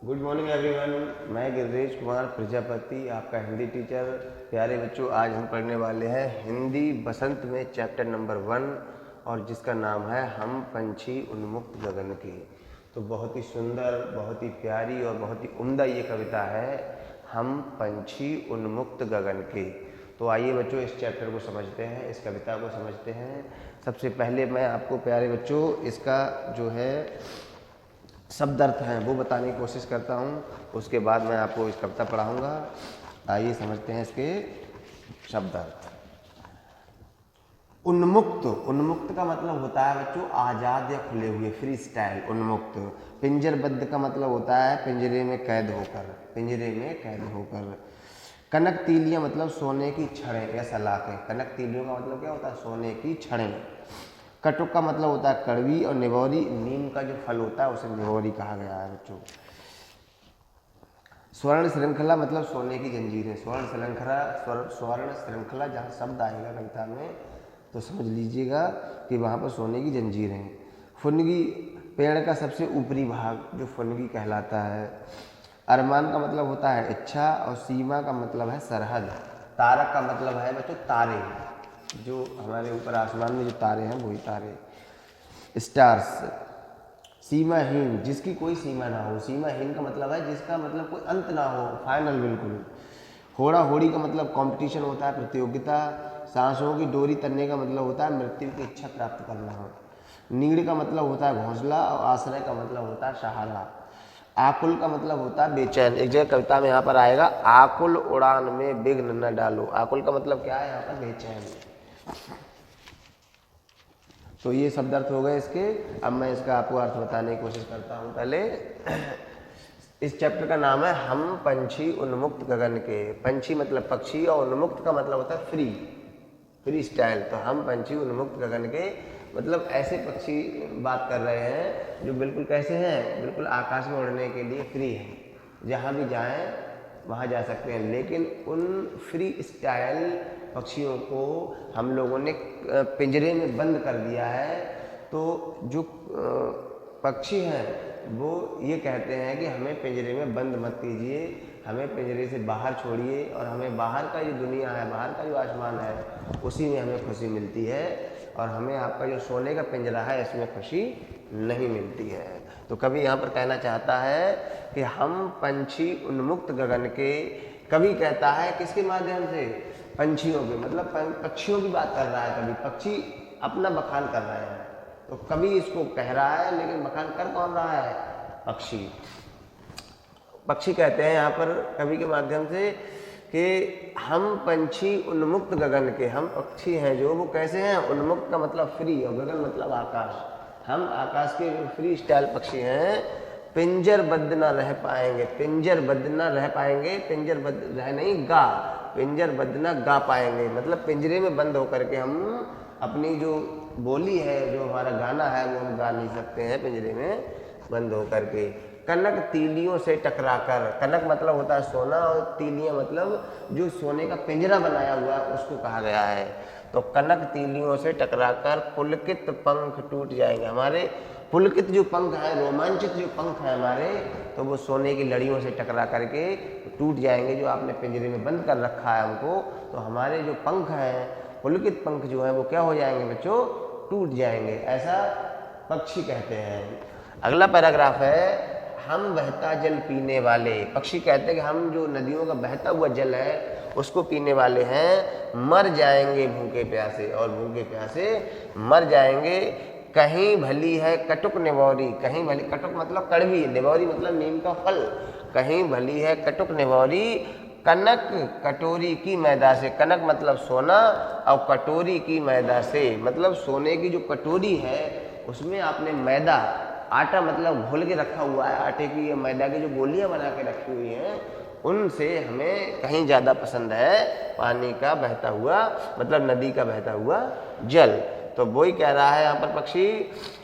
Good morning everyone. मैं गिरीश कुमार प्रजापति, आपका Hindi teacher. प्यारे बच्चों, आज हम पढ़ने वाले हैं हिंदी बसंत में चैप्टर नंबर 1 और जिसका नाम है हम पंछी उन्मुक्त गगन के। तो बहुत ही सुंदर, बहुत ही प्यारी और बहुत ही उम्दा ये कविता है, हम पंछी उन्मुक्त गगन के। तो आइए बच्चों इस चैप्टर को समझते हैं, इस कविता को समझते हैं। सबसे पहले मैं आपको प्यारे बच्चों इसका जो है शब्द अर्थ हैं वो बताने की कोशिश करता हूँ, उसके बाद मैं आपको इस कविता पढ़ाऊँगा। आइए समझते हैं इसके शब्द अर्थ। उन्मुक्त, उन्मुक्त का मतलब होता है बच्चों आज़ाद या खुले हुए, फ्री स्टाइल, उन्मुक्त। पिंजरबद्ध का मतलब होता है पिंजरे में कैद होकर, पिंजरे में कैद होकर। कनक तीलियाँ मतलब सोने की छड़ें या सलाखें। कनक तीलियों का मतलब क्या होता है? सोने की छड़ें। कटुक का मतलब होता है कड़वी, और निवौरी नीम का जो फल होता है उसे निवौरी कहा गया है बच्चों। स्वर्ण श्रृंखला मतलब सोने की जंजीरें। स्वर्ण श्रृंखला, स्वर्ण श्रृंखला जहाँ शब्द आएगा कविता में तो समझ लीजिएगा कि वहाँ पर सोने की जंजीरें। फुनगी पेड़ का सबसे ऊपरी भाग जो फुनगी कहलाता है। अरमान का मतलब होता है इच्छा, और सीमा का मतलब है सरहद। तारक का मतलब है बच्चों तारे, जो हमारे ऊपर आसमान में जो तारे हैं वही तारे, स्टार्स। सीमाहीन जिसकी कोई सीमा ना हो। सीमाहीन का मतलब है जिसका मतलब कोई अंत ना हो, फाइनल बिल्कुल। होड़ा होड़ी का मतलब कंपटीशन होता है, प्रतियोगिता। सांसों की डोरी तनने का मतलब होता है मृत्यु की इच्छा प्राप्त करना। नीड़ का मतलब होता है घोंसला, और आश्रय का मतलब होता है सहारा। आकुल का मतलब होता है बेचैन। एक जगह कविता में यहाँ पर आएगा आकुल उड़ान में विघ्न न डालो। आकुल का मतलब क्या है यहाँ पर? बेचैन। तो ये शब्द अर्थ हो गए इसके। अब मैं इसका आपको अर्थ बताने की कोशिश करता हूँ। पहले इस चैप्टर का नाम है हम पंछी उन्मुक्त गगन के। पंछी मतलब पक्षी, और उन्मुक्त का मतलब होता है फ्री, फ्री स्टाइल। तो हम पंछी उन्मुक्त गगन के मतलब ऐसे पक्षी बात कर रहे हैं जो बिल्कुल कैसे हैं? बिल्कुल आकाश में उड़ने के लिए फ्री हैं, जहाँ भी जाएं वहाँ जा सकते हैं। लेकिन उन फ्री स्टाइल पक्षियों को हम लोगों ने पिंजरे में बंद कर दिया है। तो जो पक्षी हैं वो ये कहते हैं कि हमें पिंजरे में बंद मत कीजिए, हमें पिंजरे से बाहर छोड़िए, और हमें बाहर का जो दुनिया है, बाहर का जो आसमान है उसी में हमें खुशी मिलती है, और हमें आपका जो सोने का पिंजरा है इसमें खुशी नहीं मिलती है। तो कवि यहाँ पर कहना चाहता है कि हम पंछी उन्मुक्त गगन के। कवि कहता है किसके माध्यम से? पंछियों के, मतलब पक्षियों की बात कर रहा है कवि। पक्षी अपना बखान कर रहे हैं, तो कवि इसको कह रहा है, लेकिन बखान कर कौन रहा है? पक्षी। पक्षी कहते हैं यहाँ पर कवि के माध्यम से कि हम पंछी उन्मुक्त गगन के। हम पक्षी हैं जो वो कैसे हैं? उन्मुक्त का मतलब फ्री, और गगन मतलब आकाश। हम आकाश के जो फ्री स्टाइल पक्षी हैं, पिंजरबद्ध ना रह पाएंगे। पिंजरबद्ध ना रह पाएंगे, पिंजरबद्ध रह नहीं गा, पिंजरबद्ध ना गा पाएंगे। मतलब पिंजरे में बंद होकर के हम अपनी जो बोली है, जो हमारा गाना है, वो हम गा नहीं सकते हैं पिंजरे में बंद होकर के। कनक तीलियों से टकराकर। कनक मतलब होता है सोना, और तीलियां मतलब जो सोने का पिंजरा बनाया हुआ है उसको कहा गया है। तो कनक तीलियों से टकराकर पुलकित पंख टूट जाएंगे। हमारे पुलकित जो पंख है, रोमांचित जो पंख है हमारे, तो वो सोने की लड़ियों से टकरा करके टूट जाएंगे। जो आपने पिंजरे में बंद कर रखा है हमको, तो हमारे जो पंख हैं, पुलकित पंख जो है वो क्या हो जाएंगे बच्चों? टूट जाएंगे। ऐसा पक्षी कहते हैं। अगला पैराग्राफ है हम बहता जल पीने वाले। पक्षी कहते हैं कि हम जो नदियों का बहता हुआ जल है उसको पीने वाले हैं। मर जाएंगे भूखे प्यासे, और भूखे प्यासे मर जाएंगे। कहीं भली है कटुक निवौरी। कहीं भली, कटुक मतलब कड़वी, निवौरी मतलब नीम का फल। कहीं भली है कटुक निवौरी, कनक कटोरी की मैदा से। कनक मतलब सोना, और कटोरी की मैदा से मतलब सोने की जो कटोरी है उसमें आपने मैदा, आटा मतलब घोल के रखा हुआ है, आटे की या मैदा की जो गोलियां बना के रखी हुई हैं, उनसे हमें कहीं ज़्यादा पसंद है पानी का बहता हुआ, मतलब नदी का बहता हुआ जल। तो वही कह रहा है यहाँ पर पक्षी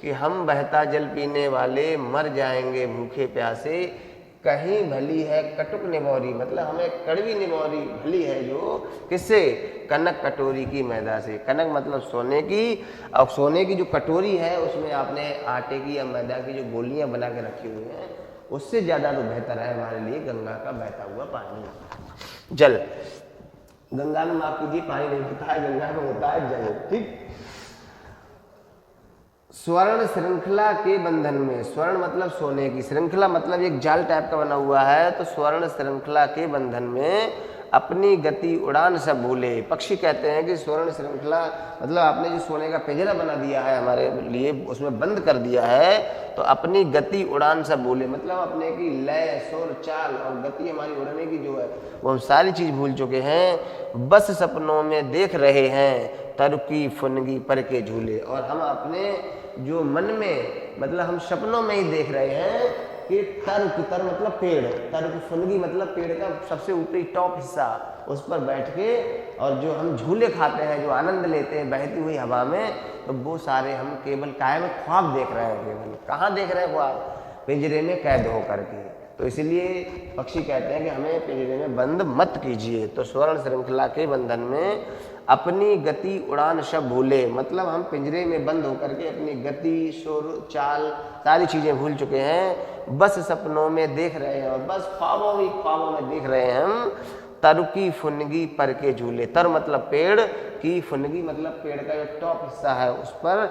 कि हम बहता जल पीने वाले मर जाएंगे भूखे प्यासे। कहीं भली है कटुक निवौरी, मतलब हमें कड़वी निवौरी भली है जो किससे? कनक कटोरी की मैदा से। कनक मतलब सोने की, और सोने की जो कटोरी है उसमें आपने आटे की या मैदा की जो गोलियां बना के रखी हुई हैं उससे ज़्यादा तो बेहतर है हमारे लिए गंगा का बहता हुआ पानी। जल, गंगा में माफ कीजिए पानी नहीं होता है, गंगा में होता है जल। ठीक। स्वर्ण श्रृंखला के बंधन में, स्वर्ण मतलब सोने की, श्रृंखला मतलब एक जाल टाइप का बना हुआ है, तो स्वर्ण श्रृंखला के बंधन में अपनी गति उड़ान सब भूले। पक्षी कहते हैं कि स्वर्ण श्रृंखला मतलब आपने जो सोने का पिंजरा बना दिया है हमारे लिए, उसमें बंद कर दिया है, तो अपनी गति उड़ान सब भूले मतलब अपने की लय सुर चाल और गति हमारी उड़ने की जो है वो हम सारी चीज़ भूल चुके हैं। बस सपनों में देख रहे हैं तरुकी फुनगी पर के झूले, और हम अपने जो मन में मतलब हम सपनों में ही देख रहे हैं कि तर मतलब पेड़, तरुक फुनगी मतलब पेड़ का सबसे ऊपरी टॉप हिस्सा, उस पर बैठ के और जो हम झूले खाते हैं, जो आनंद लेते हैं बहती हुई हवा में, तो वो सारे हम केवल कायम ख्वाब देख रहे हैं। केवल कहाँ देख रहे हैं ख्वाब? पिंजरे में कैद होकर के। तो इसलिए पक्षी कहते हैं कि हमें पिंजरे में बंद मत कीजिए। तो स्वर्ण श्रृंखला के बंधन में अपनी गति उड़ान सब भूले मतलब हम पिंजरे में बंद होकर के अपनी गति सुर चाल सारी चीज़ें भूल चुके हैं। बस सपनों में देख रहे हैं और बस ख्वाबों में देख रहे हैं हम तरुकी फुनगी पर के झूले। तर मतलब पेड़ की, फुनगी मतलब पेड़ का जो टॉप हिस्सा है उस पर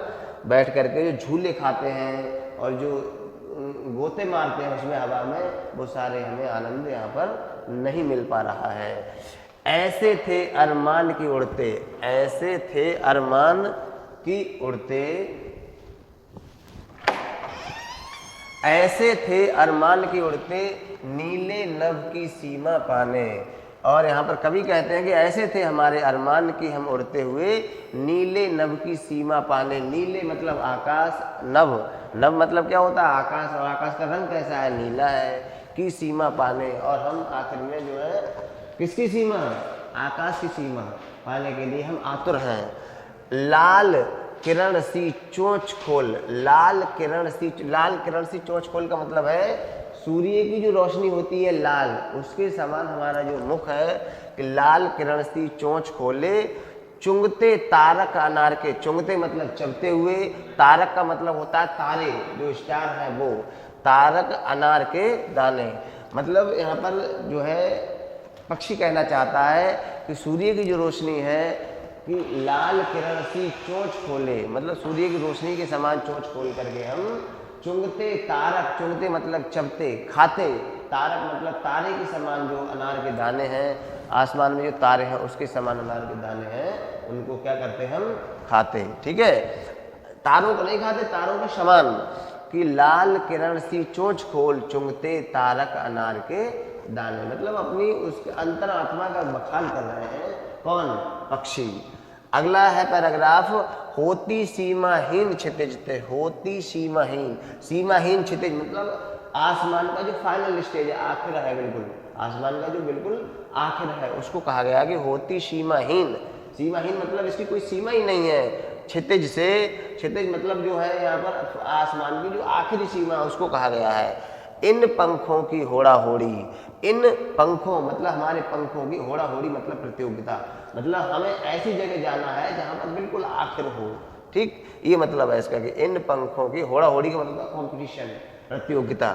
बैठ करके जो झूले खाते हैं और जो गोते मारते हैं उसमें हवा में, वो सारे हमें आनंद यहाँ पर नहीं मिल पा रहा है। ऐसे थे अरमान की उड़ते, ऐसे थे अरमान की उड़ते, ऐसे थे अरमान की उड़ते नीले नभ की सीमा पाने। और यहाँ पर कवि कहते हैं कि ऐसे थे हमारे अरमान की हम उड़ते हुए नीले नभ की सीमा पाने। नीले मतलब आकाश, नभ, नभ मतलब क्या होता है? आकाश, और आकाश का रंग कैसा है? नीला है। की सीमा पाने, और हम आखिर में जो है किसकी सीमा? आकाश की सीमा पाने के लिए हम आतुर हैं। लाल किरण सी चोंच खोल, लाल किरण सी चोंच खोल का मतलब है सूर्य की जो रोशनी होती है लाल, उसके समान हमारा जो मुख है कि लाल किरण सी चोंच खोले चुंगते तारक अनार के। चुंगते मतलब चबते हुए, तारक का मतलब होता है तारे, जो स्टार है वो, तारक अनार के दाने। मतलब यहाँ पर जो है पक्षी कहना चाहता है कि सूर्य की जो रोशनी है कि लाल किरण सी चोंच खोले मतलब सूर्य की रोशनी के समान चोंच खोल करके हम चुंगते तारक, चुंगते मतलब चबते, खाते, तारक मतलब तारे के समान जो अनार के दाने हैं, आसमान में जो तारे हैं उसके समान अनार के दाने हैं, उनको क्या करते हैं? हम खाते। ठीक है, तारों को नहीं खाते, तारों के समान। कि लाल किरण सी चोंच खोल चुंगते तारक अनार के दाने मतलब अपनी उसके अंतर आत्मा का बखान कर रहे हैं। कौन? पक्षी। अगला है पैराग्राफ, होती सीमाहीन क्षितिज थे। होती सीमाहीन, सीमाहीन क्षितिज मतलब आसमान का जो फाइनल स्टेज है, आखिर है बिल्कुल, आसमान का जो बिल्कुल आखिर है उसको कहा गया कि होती सीमाहीन। सीमाहीन मतलब इसकी कोई सीमा ही नहीं है। क्षितिज से, क्षितिज मतलब जो है यहाँ पर आसमान की जो आखिरी सीमा है उसको कहा गया है। इन पंखों की होड़ा होड़ी, इन पंखों मतलब हमारे पंखों की, होड़ा होड़ी मतलब प्रतियोगिता, मतलब हमें ऐसी जगह जाना है जहाँ पर बिल्कुल आखिर हो। ठीक, ये मतलब है इसका कि इन पंखों की होड़ा होड़ी का मतलब कॉम्पिटिशन, प्रतियोगिता।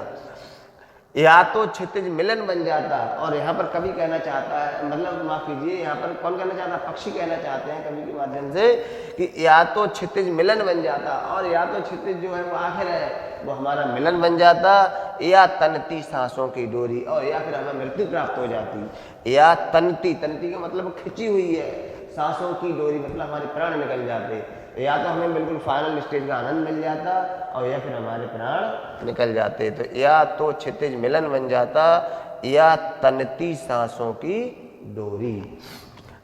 या तो क्षितिज मिलन बन जाता, और यहाँ पर कवि कहना चाहता है, मतलब माफ कीजिए यहाँ पर कौन कहना चाहता है? पक्षी कहना चाहते हैं कवि के माध्यम से कि या तो क्षितिज मिलन बन जाता, और या तो क्षितिज जो है वो आखिर है वो हमारा मिलन बन जाता, या तनती सांसों की डोरी, और या फिर हमें मृत्यु प्राप्त हो जाती। या तनती, तनती का मतलब खिंची हुई है, सांसों की डोरी मतलब हमारे प्राण निकल जाते। या तो हमें बिल्कुल फाइनल स्टेज का आनंद मिल जाता, और या फिर हमारे प्राण निकल जाते। तो या तो क्षितिज मिलन बन जाता, या तनती सांसों की डोरी।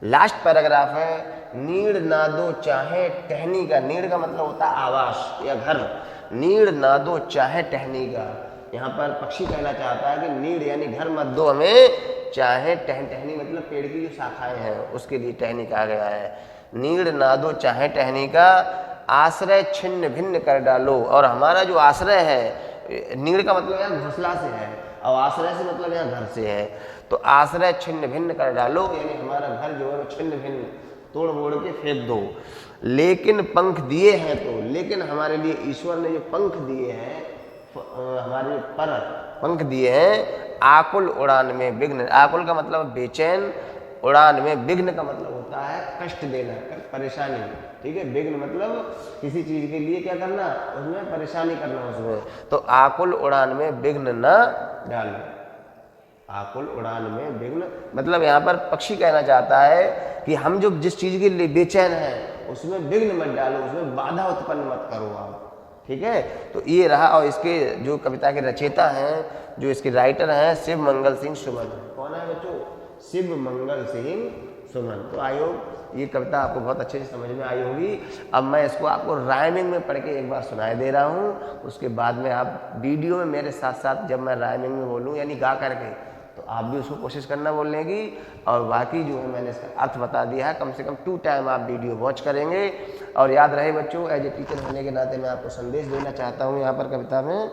लास्ट पैराग्राफ है, नीड़ ना दो चाहे टहनी का। नीड़ का मतलब होता है आवास या घर, नीड़ ना दो चाहे टहनी का। यहाँ पर पक्षी कहना चाहता है कि नीड़ यानी घर मत दो हमें, चाहे टहनी मतलब पेड़ की जो शाखाएं हैं उसके लिए टहनी कहा गया है। नीड़ ना दो चाहे टहनी का, आश्रय छिन्न भिन्न कर डालो। और हमारा जो आश्रय है, नीड़ का मतलब यहाँ घोंसला से है, और आश्रय से मतलब यहाँ घर से है। तो आश्रय छिन्न भिन्न कर डालो यानी हमारा घर जो है वो छिन्न भिन्न तोड़ मोड़ के फेंक दो। लेकिन पंख दिए हैं तो, लेकिन हमारे लिए ईश्वर ने जो पंख दिए हैं, हमारे पर पंख दिए हैं, आकुल उड़ान में विघ्न, आकुल का मतलब बेचैन, उड़ान में विघ्न का मतलब होता है कष्ट देना, परेशानी, ठीक है। विघ्न मतलब किसी चीज के लिए क्या करना, उसमें परेशानी करना उसमें। तो आकुल उड़ान में विघ्न न डालो, आकुल उड़ान में विघ्न मतलब यहाँ पर पक्षी कहना चाहता है कि हम जो जिस चीज के लिए बेचैन है उसमें विघ्न मत डालो, उसमें बाधा उत्पन्न मत करो आप, ठीक है। तो ये रहा। और इसके जो कविता के रचयिता हैं, जो इसके राइटर हैं, शिव मंगल सिंह सुमन। कौन है बच्चों? शिव मंगल सिंह सुमन। तो आयोग ये कविता आपको बहुत अच्छे से समझ में आई होगी। अब मैं इसको आपको राइमिंग में पढ़ के एक बार सुनाई दे रहा हूँ, उसके बाद में आप वीडियो में मेरे साथ साथ जब मैं राइमिंग में बोलूँ यानी गा करके, तो आप भी उसको कोशिश करना बोलने की। और बाकी जो है मैंने इसका अर्थ बता दिया है, कम से कम 2 टाइम आप वीडियो वॉच करेंगे। और याद रहे बच्चों, एज ए टीचर होने के नाते मैं आपको संदेश देना चाहता हूँ यहाँ पर कविता में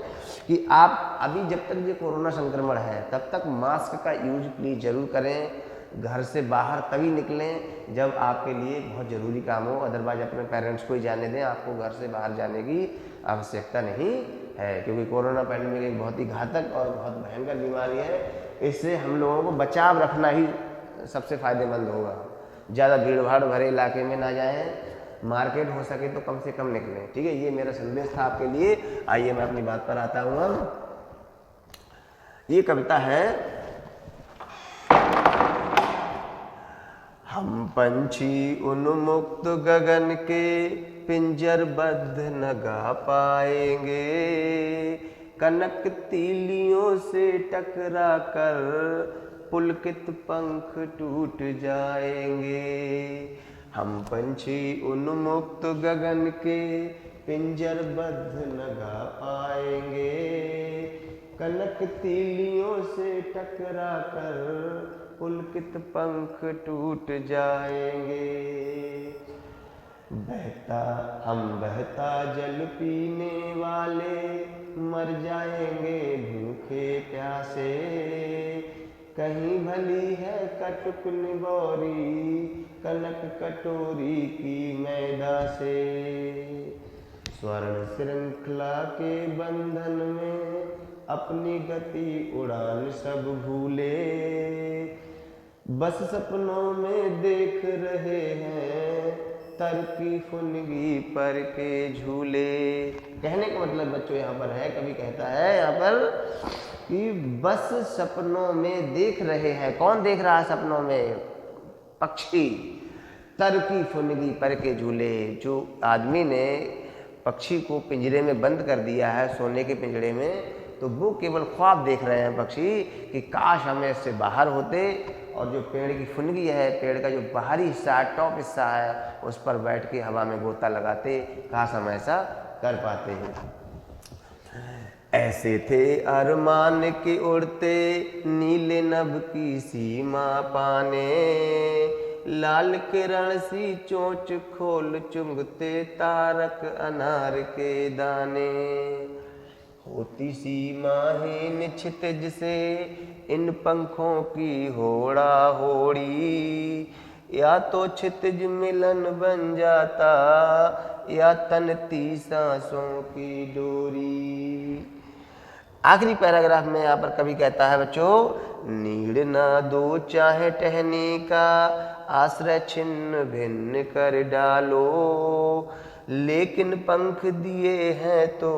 कि आप अभी जब तक ये कोरोना संक्रमण है तब तक मास्क का यूज प्लीज जरूर करें। घर से बाहर तभी निकलें जब आपके लिए बहुत ज़रूरी काम हो, अदरवाइज अपने पेरेंट्स को ही जाने दें, आपको घर से बाहर जाने की आवश्यकता नहीं है। क्योंकि कोरोना पैंडेमिक एक बहुत ही घातक और बहुत भयंकर बीमारी है। इससे हम लोगों को बचाव रखना ही सबसे फायदेमंद होगा। ज़्यादा भीड़ भाड़ भरे इलाके में ना जाएं, मार्केट हो सके तो कम से कम निकलें, ठीक है। ये मेरा संदेश था आपके लिए। आइए मैं अपनी बात पर आता हूँ। ये कविता है, हम पंछी उन्मुक्त गगन के पिंजरबद्ध न गा पाएंगे, कनक तीलियों से टकरा कर पुलकित पंख टूट जाएंगे। हम पंछी उन्मुक्त गगन के पिंजरबद्ध न गा पाएंगे, कनक तीलियों से टकरा कर पुलकित पंख टूट जाएंगे। बहता जल पीने वाले मर जाएंगे भूखे प्यासे, कहीं भली है कटुक निबोरी कनक कटोरी की मैदा से। स्वर्ण श्रृंखला के बंधन में अपनी गति उड़ान सब भूले, बस सपनों में देख रहे हैं तरकी फुनगी पर के झूले। कहने का मतलब बच्चों यहाँ पर है, कवि कहता है यहाँ पर कि बस सपनों में देख रहे हैं। कौन देख रहा है सपनों में? पक्षी। तरकी फुनगी पर के झूले। जो आदमी ने पक्षी को पिंजरे में बंद कर दिया है, सोने के पिंजरे में, तो वो केवल ख्वाब देख रहे हैं पक्षी कि काश हमें इससे बाहर होते और जो पेड़ की फुनगी है, पेड़ का जो बाहरी हिस्सा है, टॉप हिस्सा है, उस पर बैठ के हवा में गोता लगाते, काश हम ऐसा कर पाते हैं। ऐसे थे अरमान के उड़ते नीले नभ की सीमा पाने, लाल किरण सी चोंच खोल चुंगते तारक अनार के दाने। होती सीमाहीन क्षितिज से इन पंखों की होड़ा होड़ी, या तो क्षितिज मिलन बन जाता या तनती सांसों की डोरी। आखिरी पैराग्राफ में यहाँ पर कवि कहता है बच्चों, नीड़ ना दो चाहे टहनी का आश्रय छिन्न भिन्न कर डालो, लेकिन पंख दिए हैं तो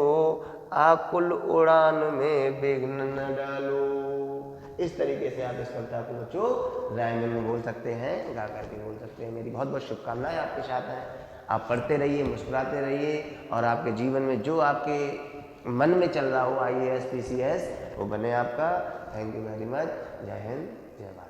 आकुल उड़ान में विघ्न न डालो। इस तरीके से आप इस कविता को बच्चों राइमिंग में बोल सकते हैं, गा करके बोल सकते हैं। मेरी बहुत बहुत शुभकामनाएं आपके साथ हैं। आप पढ़ते रहिए, मुस्कुराते रहिए और आपके जीवन में जो आपके मन में चल रहा हो IAS PCS वो बने आपका। Thank you very much. जय हिंद, जय भारत।